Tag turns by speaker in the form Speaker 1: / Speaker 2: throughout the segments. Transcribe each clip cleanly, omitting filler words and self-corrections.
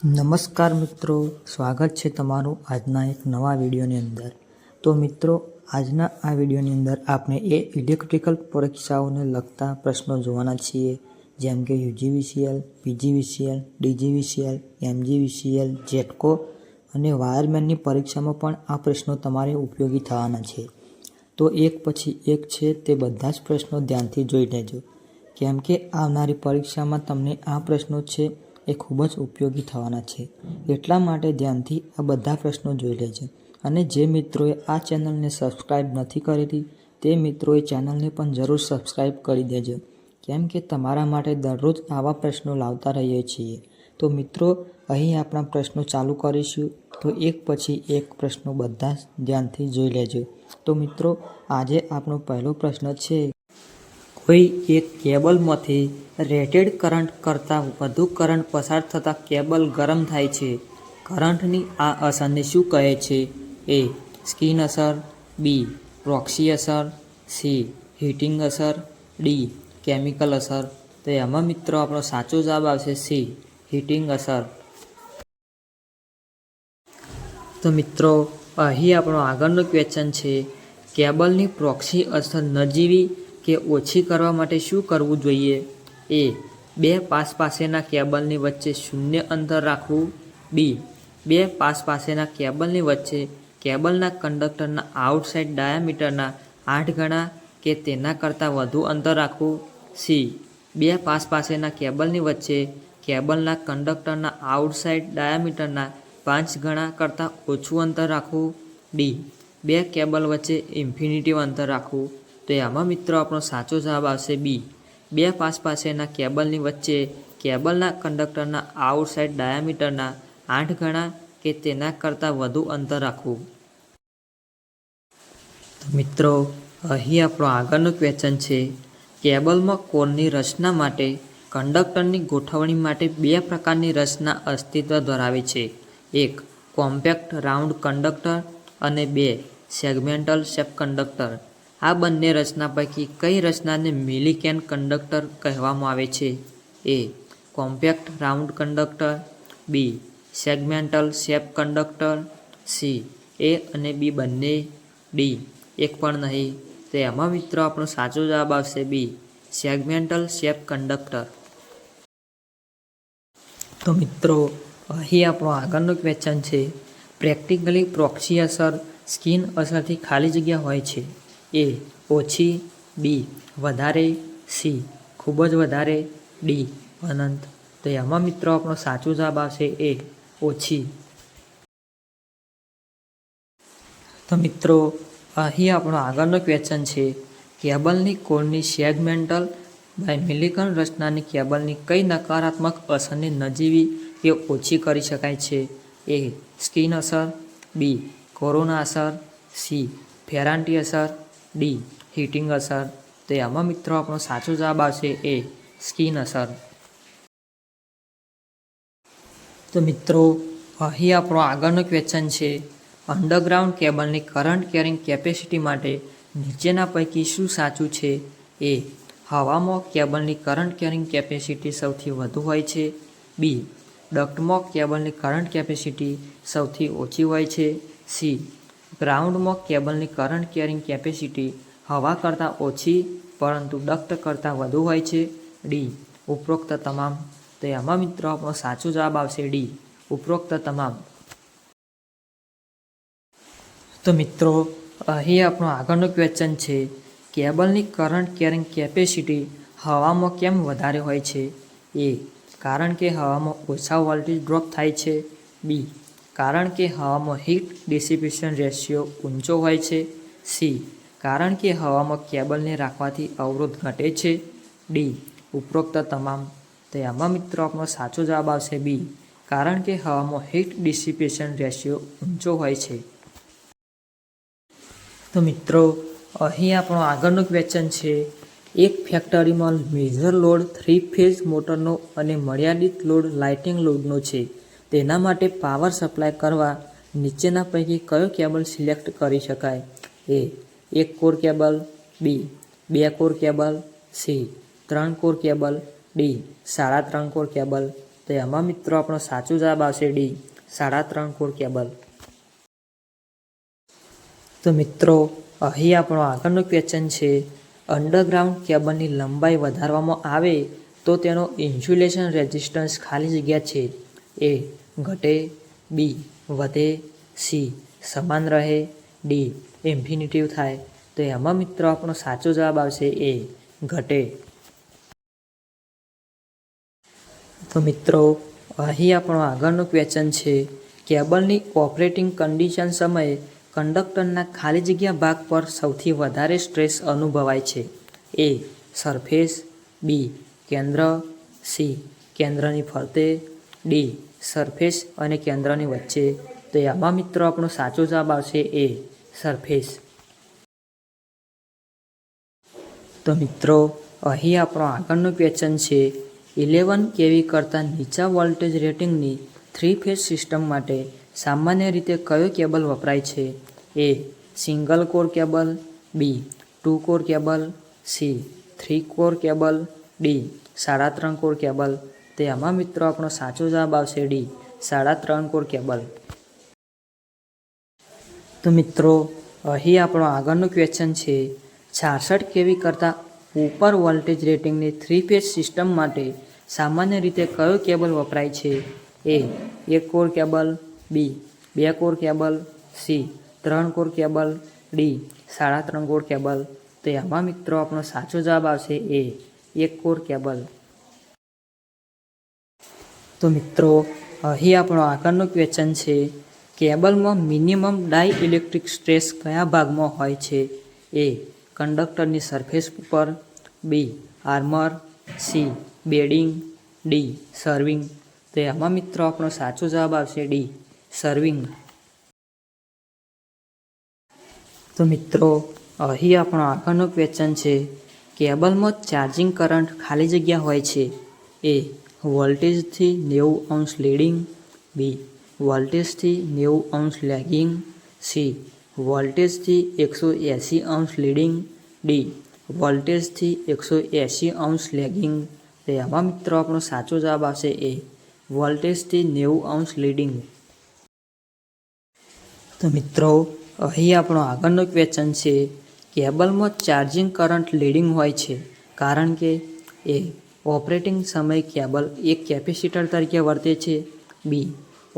Speaker 1: નમસ્કાર મિત્રો, સ્વાગત છે તમારું આજના એક નવા વિડીયોની અંદર। તો મિત્રો, આજના આ વિડીયોની અંદર આપણે ઇલેક્ટ્રિકલ પરીક્ષાઓને લગતા પ્રશ્નો જોવાના છીએ, જેમ કે UGVCL, PGVCL, DGVCL, MGVCL, GETCO અને વાયરમેનની પરીક્ષામાં પણ આ પ્રશ્નો તમારે ઉપયોગી થવાના છે। તો એક પછી એક છે તે બધા જ પ્રશ્નો ધ્યાનથી જોઈ લેજો, કેમ કે આવનારી પરીક્ષામાં તમને આ પ્રશ્નો છે એ ખૂબ જ ઉપયોગી થવાના છે। એટલા માટે ધ્યાનથી આ બધા પ્રશ્નો જોઈ લેજો। અને જે મિત્રોએ આ ચેનલને સબસ્ક્રાઈબ નથી કરેલી તે મિત્રોએ ચેનલને પણ જરૂર સબસ્ક્રાઈબ કરી દેજો, કેમ કે તમારા માટે દરરોજ આવા પ્રશ્નો લાવતા રહીએ છીએ। તો મિત્રો, અહીં આપણા પ્રશ્નો ચાલુ કરીશું, તો એક પછી એક પ્રશ્નો બધા જ ધ્યાનથી જોઈ લેજો। તો મિત્રો, આજે આપણો પહેલો પ્રશ્ન છે, કોઈ એક કેબલમાંથી રેટેડ કરંટ કરતાં વધુ કરંટ પસાર થતાં કેબલ ગરમ થાય છે। કરંટની આ અસરને શું કહે છે? એ. સ્કિન અસર, બી. પ્રોક્સી અસર, સી. હીટિંગ અસર, ડી. કેમિકલ અસર। તો એમાં મિત્રો આપણો સાચો જવાબ આવશે સી. હીટિંગ અસર। તો મિત્રો, અહીં આપણો આગળનો ક્વેશ્ચન છે, કેબલની પ્રોક્સી અસર નજીવી કે ઓછી કરવા માટે શું કરવું જોઈએ? એ. બે પાસ પાસેના કેબલની વચ્ચે શૂન્ય અંતર રાખવું, બી. બે પાસ પાસેના કેબલની વચ્ચે કેબલના કંડક્ટરના આઉટસાઇડ ડાયામીટરના 8 ગણા કે તેના કરતાં વધુ અંતર રાખવું, સી. બે પાસ પાસેના કેબલની વચ્ચે કેબલના કંડક્ટરના આઉટસાઇડ ડાયામીટરના 5 ગણા કરતાં ઓછું અંતર રાખવું, ડી. બે કેબલ વચ્ચે ઇન્ફિનિટિવ અંતર રાખવું। તો આમાં મિત્રો આપણો સાચો જવાબ આવશે બી. બે પાસ પાસેના કેબલની વચ્ચે કેબલના કંડક્ટરના આઉટસાઇડ ડાયામીટરના 8 ગણા કે તેના કરતાં વધુ અંતર રાખવું। તો મિત્રો, અહીં આપણો આગળનો ક્વેશ્ચન છે, કેબલમાં કોરની રચના માટે કંડક્ટરની ગોઠવણી માટે બે પ્રકારની રચના અસ્તિત્વ ધરાવે છે। એક. કોમ્પેક્ટ રાઉન્ડ કંડક્ટર અને બે. Segmental shape conductor. આ બંને રચના પૈકી કઈ રચનાને મિલિકેન કંડક્ટર કહેવામાં આવે છે? એ. કોમ્પેક્ટ રાઉન્ડ કંડક્ટર, બી. Segmental shape conductor, C. એ અને બી બંને, ડી. એક પણ નહીં। તો એમાં મિત્રો આપણો સાચો જવાબ આવશે બી. Segmental shape conductor. તો મિત્રો, અહીં આપણો આગળનો ક્વેશ્ચન છે, પ્રેક્ટિકલી પ્રોક્સી અસર સ્કિન અસરથી ખાલી જગ્યા હોય છે। એ. ઓછી, બી. વધારે, સી. ખૂબ જ વધારે, ડી. અનંત। તો એમાં મિત્રો આપણો સાચો જવાબ આવશે એ. ઓછી। તો મિત્રો, અહીં આપણો આગળનો ક્વેશ્ચન છે, કેબલની કોરની સેગમેન્ટલ મિલિકન રચનાની કેબલની કઈ નકારાત્મક અસરને નજીવી કે ઓછી કરી શકાય છે? એ. સ્કિન અસર, બી. કોરોના અસર, સી. ફેરાન્ટી અસર, ડી. હીટિંગ અસર। તો એમાં મિત્રો આપણો સાચો જવાબ આવશે એ. સ્કિન અસર। તો મિત્રો, અહીં આપણો આગળનો ક્વેશ્ચન છે, અંડરગ્રાઉન્ડ કેબલની કરંટ કેરિંગ કેપેસિટી માટે નીચેના પૈકી શું સાચું છે? એ. હવામાં કેબલની કરંટ કેરિંગ કેપેસિટી સૌથી વધુ હોય છે, બી. ડક્ટમાં કેબલની કરંટ કેપેસિટી સૌથી ઓછી હોય છે, સી. ગ્રાઉન્ડમાં કેબલની કરંટ કેરિંગ કેપેસિટી હવા કરતાં ઓછી પરંતુ ડક્ટ કરતાં વધુ હોય છે, ડી. ઉપરોક્ત તમામ। તો એમાં મિત્રો આપણો સાચો જવાબ આવશે ડી. ઉપરોક્ત તમામ। તો મિત્રો, અહીં આપણો આગળનો ક્વેશ્ચન છે, કેબલની કરંટ કેરિંગ કેપેસિટી હવામાં કેમ વધારે હોય છે? એ. કારણ કે હવામાં ઓછા વોલ્ટેજ ડ્રોપ થાય છે, બી. કારણ કે હવામાં હીટ ડિસિપેશન રેશિયો ઊંચો હોય છે, સી. કારણ કે હવામાં કેબલને રાખવાથી અવરોધ ઘટે છે, ડી. ઉપરોક્ત તમામ। તો એમાં મિત્રો આપણો સાચો જવાબ આવશે બી. કારણ કે હવામાં હીટ ડિસિપેશન રેશિયો ઊંચો હોય છે। તો મિત્રો, અહીં આપણો આગળનો ક્વેશ્ચન છે, એક ફેક્ટરીમાં મેજર લોડ 3 ફેઝ મોટરનો અને મર્યાદિત લોડ લાઇટિંગ લોડનો છે। તેના માટે પાવર સપ્લાય કરવા નીચેના પૈકી કયો કેબલ સિલેક્ટ કરી શકાય? એ. એક કોર કેબલ, બી. 2 core cable, C. 3 core cable, D. 3.5 core cable. તો એમાં મિત્રો આપણો સાચો જવાબ આવશે ડી, 3.5 કોર કેબલ. તો મિત્રો અહીં આપણો આગળનું ક્વેશ્ચન છે, અંડરગ્રાઉન્ડ કેબલની લંબાઈ વધારવામાં આવે તો તેનો ઇન્સ્યુલેશન રેઝિસ્ટન્સ ખાલી જગ્યા છે એ ઘટે, બી વધે, સી સમાન રહે, ડી ઇન્ફિનિટિવ થાય. તો એમાં મિત્રો આપણો સાચો જવાબ આવશે એ ઘટે. તો મિત્રો અહીં આપણો આગળનું ક્વેશ્ચન છે, કેબલની ઓપરેટિંગ કન્ડિશન સમયે કંડક્ટરના ખાલી જગ્યા ભાગ પર સૌથી વધારે સ્ટ્રેસ અનુભવાય છે એ સરફેસ, બી કેન્દ્ર, સી કેન્દ્રની ફરતે, ડી સરફેસ અને કેન્દ્રની વચ્ચે. તો આમાં મિત્રો આપણો સાચો જવાબ આવશે એ સરફેસ. તો મિત્રો અહીં આપણો આગળનો ક્વેશ્ચન છે, 11 kV કરતાં નીચા વોલ્ટેજ રેટિંગની 3 ફેઝ સિસ્ટમ માટે સામાન્ય રીતે કયો કેબલ વપરાય છે એ સિંગલ કોર કેબલ, બી 2 core cable, C 3 core cable, D 3.5 core cable. તો આમાં મિત્રો આપણો સાચો જવાબ આવશે ડી 3.5 કોર કેબલ. તો મિત્રો અહીં આપણો આગળનો ક્વેશ્ચન છે, 66 kV કરતાં ઉપર વોલ્ટેજ રેટિંગની 3 ફેઝ સિસ્ટમ માટે સામાન્ય રીતે કયો કેબલ વપરાય છે એ 1 કોર કેબલ, બી 2 core cable, C 3 core cable, D 3.5 core cable. તો આમાં મિત્રો આપણો સાચો જવાબ આવશે એ 1 કોર કેબલ. તો મિત્રો અહીં આપણો આગળનો ક્વેશ્ચન છે, કેબલમાં મિનિમમ ડાઇઇલેક્ટ્રિક સ્ટ્રેસ કયા ભાગમાં હોય છે એ કંડક્ટરની સરફેસ ઉપર, B armour, C bedding, D serving. તો આમાં મિત્રો આપણો સાચો જવાબ આવશે ડી સર્વિંગ. તો મિત્રો અહીં આપણો આગળનો ક્વેશ્ચન છે, કેબલમાં ચાર્જિંગ કરંટ ખાલી જગ્યા હોય છે એ વોલ્ટેજથી 90° લીડિંગ, બી વોલ્ટેજથી 90° લેગિંગ, સી વોલ્ટેજથી 180° લીડિંગ, ડી વોલ્ટેજથી 180° લેગિંગ. તો આમાં મિત્રો આપણો સાચો જવાબ આવશે એ વોલ્ટેજથી 90° લીડિંગ. તો મિત્રો અહીં આપણો આગળનો ક્વેશ્ચન છે, કેબલમાં ચાર્જિંગ કરંટ લીડિંગ હોય છે કારણ કે એ ઓપરેટિંગ સમયે કેબલ એક કેપેસિટર તરીકે વર્તે છે, બી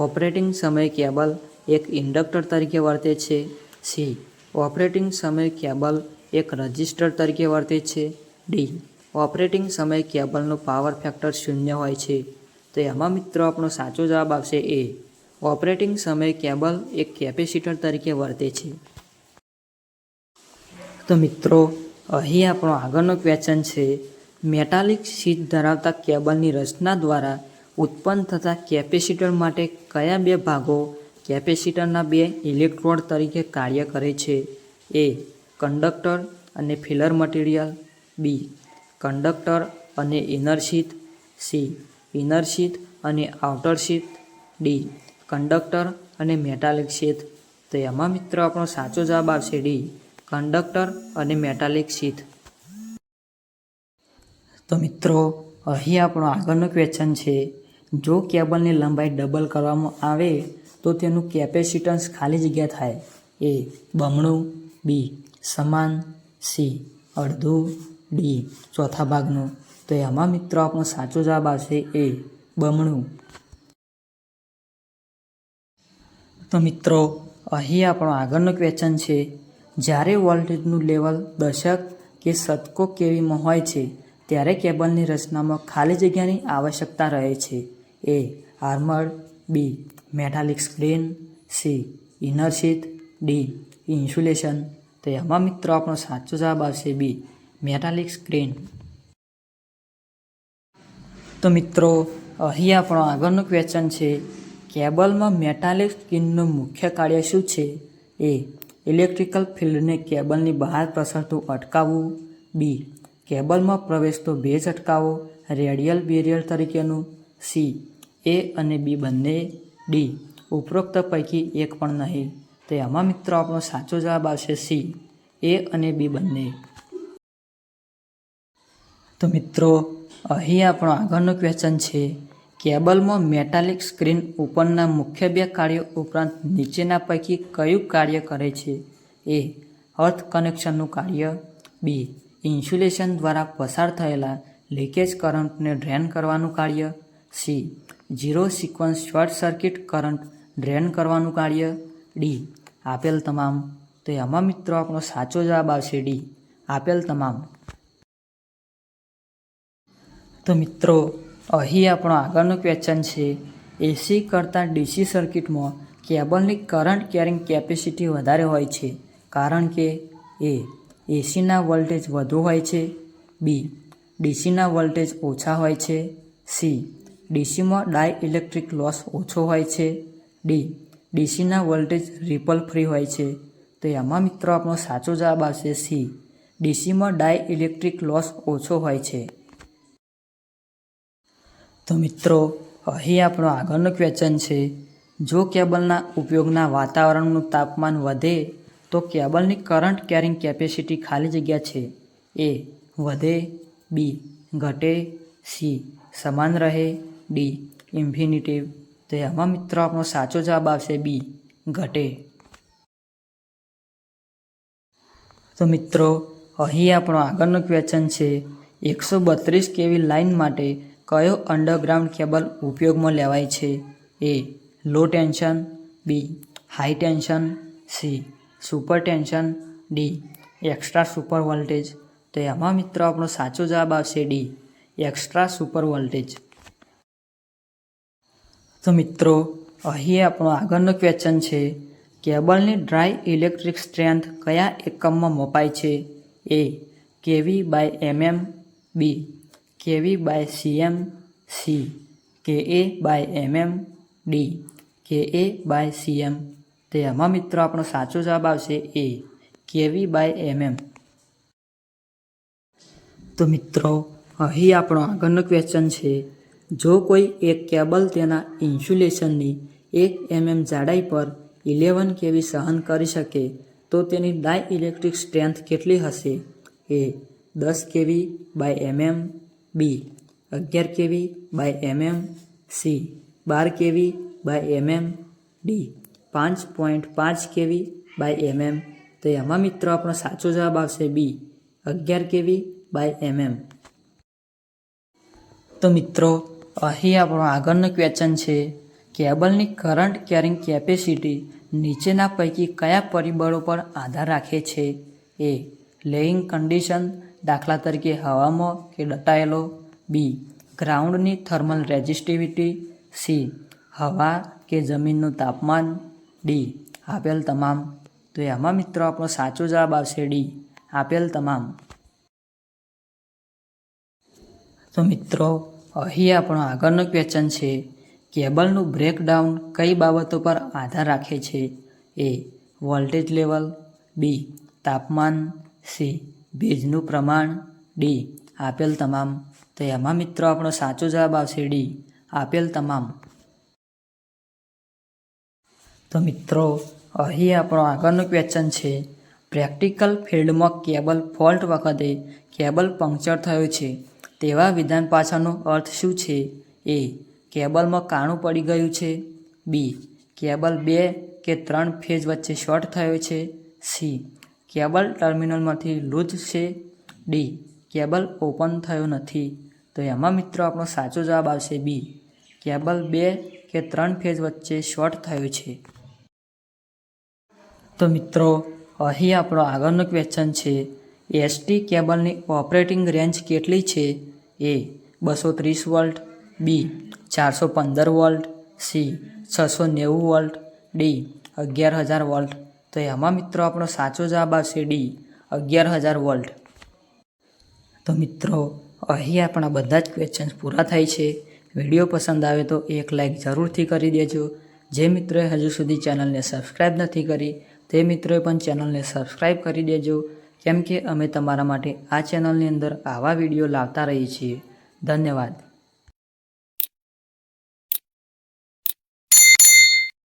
Speaker 1: ઓપરેટિંગ સમયે કેબલ એક ઇન્ડક્ટર તરીકે વર્તે છે, સી ઓપરેટિંગ સમયે કેબલ એક રજિસ્ટર તરીકે વર્તે છે, ડી ઓપરેટિંગ સમયે કેબલનો પાવર ફેક્ટર 0 હોય છે. તો એમાં મિત્રો આપણો સાચો જવાબ આવશે એ ઓપરેટિંગ સમયે કેબલ એક કેપેસિટર તરીકે વર્તે છે. તો મિત્રો અહીં આપણો આગળનો ક્વેશ્ચન છે, મેટાલિક શીટ ધરાવતા કેબલની રચના દ્વારા ઉત્પન્ન થતા કેપેસિટર માટે કયા બે ભાગો કેપેસિટરના બે ઇલેક્ટ્રોડ તરીકે કાર્ય કરે છે એ કંડક્ટર અને ફિલર મટીરિયલ, બી કંડક્ટર અને inner sheath, C inner sheath અને આઉટર શીથ, ડી કંડક્ટર અને મેટાલિક શીથ. તો એમાં મિત્રો આપણો સાચો જવાબ આવશે ડી કંડક્ટર અને મેટાલિક શીથ. તો મિત્રો અહીં આપણો આગળનો ક્વેશ્ચન છે, જો કેબલની લંબાઈ ડબલ કરવામાં આવે તો તેનું કેપેસિટન્સ ખાલી જગ્યા થાય એ બમણું, બી સમાન, સી અડધું, ડી ચોથા ભાગનું. તો એમાં મિત્રો આપણો સાચો જવાબ આવશે એ બમણું. તો મિત્રો અહીં આપણો આગળનો ક્વેશ્ચન છે, જ્યારે વોલ્ટેજનું લેવલ દશક કે શતકો કેવીમાં હોય છે ત્યારે કેબલની રચનામાં ખાલી જગ્યાની આવશ્યકતા રહે છે A armour, B metallic screen, C inner sheath, D insulation. તો એમાં મિત્રો આપણો સાચો જવાબ આવશે બી મેટાલિક સ્ક્રીન. તો મિત્રો અહીં આપણો આગળનો ક્વેશ્ચન છે, કેબલમાં મેટાલિક સ્ક્રીનનું મુખ્ય કાર્ય શું છે એ ઇલેક્ટ્રિકલ ફિલ્ડને કેબલની બહાર પ્રસરતું અટકાવવું, બી કેબલમાં પ્રવેશતો ભેજ અટકાવો રેડિયલ બેરિયર તરીકેનું, સી એ અને બી બંને, ડી ઉપરોક્ત પૈકી એક પણ નહીં. તો એમાં મિત્રો આપણો સાચો જવાબ આવશે સી એ અને બી બંને. તો મિત્રો અહીં આપણો આગળનો ક્વેશ્ચન છે, કેબલમાં મેટાલિક સ્ક્રીન ઉપરના મુખ્ય બે કાર્યો ઉપરાંત નીચેના પૈકી કયું કાર્ય કરે છે? એ. અર્થ કનેક્શનનું કાર્ય. બી. ઇન્સ્યુલેશન દ્વારા પસાર થયેલા લીકેજ કરંટને ડ્રેન કરવાનું કાર્ય. C. Zero sequence short circuit current drain કરવાનું કાર્ય. ડી. આપેલ તમામ. તો એમાં મિત્રો આપણો સાચો જવાબ આવશે ડી. આપેલ તમામ. તો મિત્રો અહીં આપણો આગળનું ક્વેશ્ચન છે, એસી કરતાં ડીસી સર્કિટમાં કેબલની કરંટ કેરિંગ કેપેસિટી વધારે હોય છે કારણ કે એ. એસીના વોલ્ટેજ વધુ હોય છે. બી. ડીસીના વોલ્ટેજ ઓછા હોય છે. સી. ડીસીમાં ડાયઇલેક્ટ્રિક લોસ ઓછો હોય છે. ડી. ડીસીના વોલ્ટેજ રિપલ ફ્રી હોય છે. તો એમાં મિત્રો આપણો સાચો જવાબ આવશે સી. ડીસીમાં ડાયઇલેક્ટ્રિક લોસ ઓછો હોય છે. તો મિત્રો અહીં આપણો આગળનો ક્વેશ્ચન છે, જો કેબલના ઉપયોગના વાતાવરણનું તાપમાન વધે તો કેબલની કરંટ કેરિંગ કેપેસિટી ખાલી જગ્યા છે એ. વધે. બી. ઘટે. સી. સમાન રહે. ડી. ઇન્ફિનિટિવ. તો એમાં મિત્રો આપણો સાચો જવાબ આવશે બી. ઘટે. તો મિત્રો અહીં આપણો આગળનો ક્વેશ્ચન છે, 132 kV લાઇન માટે કયો અંડરગ્રાઉન્ડ કેબલ ઉપયોગમાં લેવાય છે? A. Low tension. B. High tension. C. Super tension. D. Extra super voltage. તો એમાં મિત્રો આપણો સાચો જવાબ આવશે ડી. Extra super voltage. તો મિત્રો અહીં આપણો આગળનો ક્વેશ્ચન છે, કેબલની ડ્રાય ઇલેક્ટ્રિક સ્ટ્રેન્થ કયા એકમમાં મપાય છે? એ. kV/mm. બી. kV/cm. C. kA/mm. D. kA/cm. તો એમાં મિત્રો આપણો સાચો જવાબ આવશે એ. kV/mm. તો મિત્રો અહીં આપણો આગળનો ક્વેશ્ચન છે, જો કોઈ એક કેબલ તેના ઇન્સ્યુલેશનની 1 mm જાડાઈ પર 11 kV સહન કરી શકે તો તેની ડાયઇલેક્ટ્રિક સ્ટ્રેન્થ કેટલી હશે? એ. 10 kV/mm. બી. 11 kV/mm. C. 12 kV/mm. D. 5.5 kV/mm. તો એમાં મિત્રો આપણો સાચો જવાબ આવશે બી. 11 kV/mm. તો મિત્રો અહીં આપણો આગળનો ક્વેશ્ચન છે, કેબલની કરંટ કેરિંગ કેપેસિટી નીચેના પૈકી કયા પરિબળો પર આધાર રાખે છે? એ. લેઇંગ કન્ડિશન, દાખલા તરીકે હવામાં કે દટાયેલો. બી. ગ્રાઉન્ડની થર્મલ રેઝિસ્ટિવિટી. સી. હવા કે જમીનનું તાપમાન. ડી. આપેલ તમામ. તો એમાં મિત્રો આપણો સાચો જવાબ આવશે ડી. આપેલ તમામ. તો મિત્રો અહીં આપણો આગળનો ક્વેશ્ચન છે, કેબલનું બ્રેકડાઉન કઈ બાબતો પર આધાર રાખે છે? એ. Voltage level. બી. તાપમાન. સી. ભેજનું પ્રમાણ. ડી. આપેલ તમામ. તો એમાં મિત્રો આપણો સાચો જવાબ આવશે ડી. આપેલ તમામ. તો મિત્રો અહીં આપણો આગળનો ક્વેશ્ચન છે, પ્રેક્ટિકલ ફિલ્ડમાં કેબલ ફોલ્ટ વખતે કેબલ પંક્ચર થયો છે તેવા વિધાન પાછળનો અર્થ શું છે? એ. કેબલમાં કાણું પડી ગયું છે. બી. કેબલ 2 કે 3 ફેઝ વચ્ચે શોર્ટ થયો છે. સી. કેબલ ટર્મિનલમાંથી લૂઝ છે. ડી. કેબલ ઓપન થયો નથી. તો એમાં મિત્રો આપણો સાચો જવાબ આવશે બી. કેબલ 2 કે 3 ફેઝ વચ્ચે શોર્ટ થયો છે. તો મિત્રો અહીં આપણો આગળનો ક્વેશ્ચન છે, એસટી કેબલની ઓપરેટિંગ રેન્જ કેટલી છે? એ. 230 વોલ્ટ. બી. 415 volt. C. 690 volt. D. 11,000 volt. તો એમાં મિત્રો આપણો સાચો જવાબ આવશે ડી. 11,000 વોલ્ટ. તો મિત્રો અહીં આપણા બધા જ ક્વેશ્ચન્સ પૂરા થાય છે. વિડીયો પસંદ આવે તો એક લાઇક જરૂરથી કરી દેજો. જે મિત્રોએ હજુ સુધી ચેનલને સબસ્ક્રાઈબ નથી કરી તે મિત્રોએ પણ ચેનલને સબસ્ક્રાઈબ કરી દેજો, કેમ કે અમે તમારા માટે આ ચેનલની અંદર આવા વિડીયો લાવતા રહીએ છીએ. ધન્યવાદ.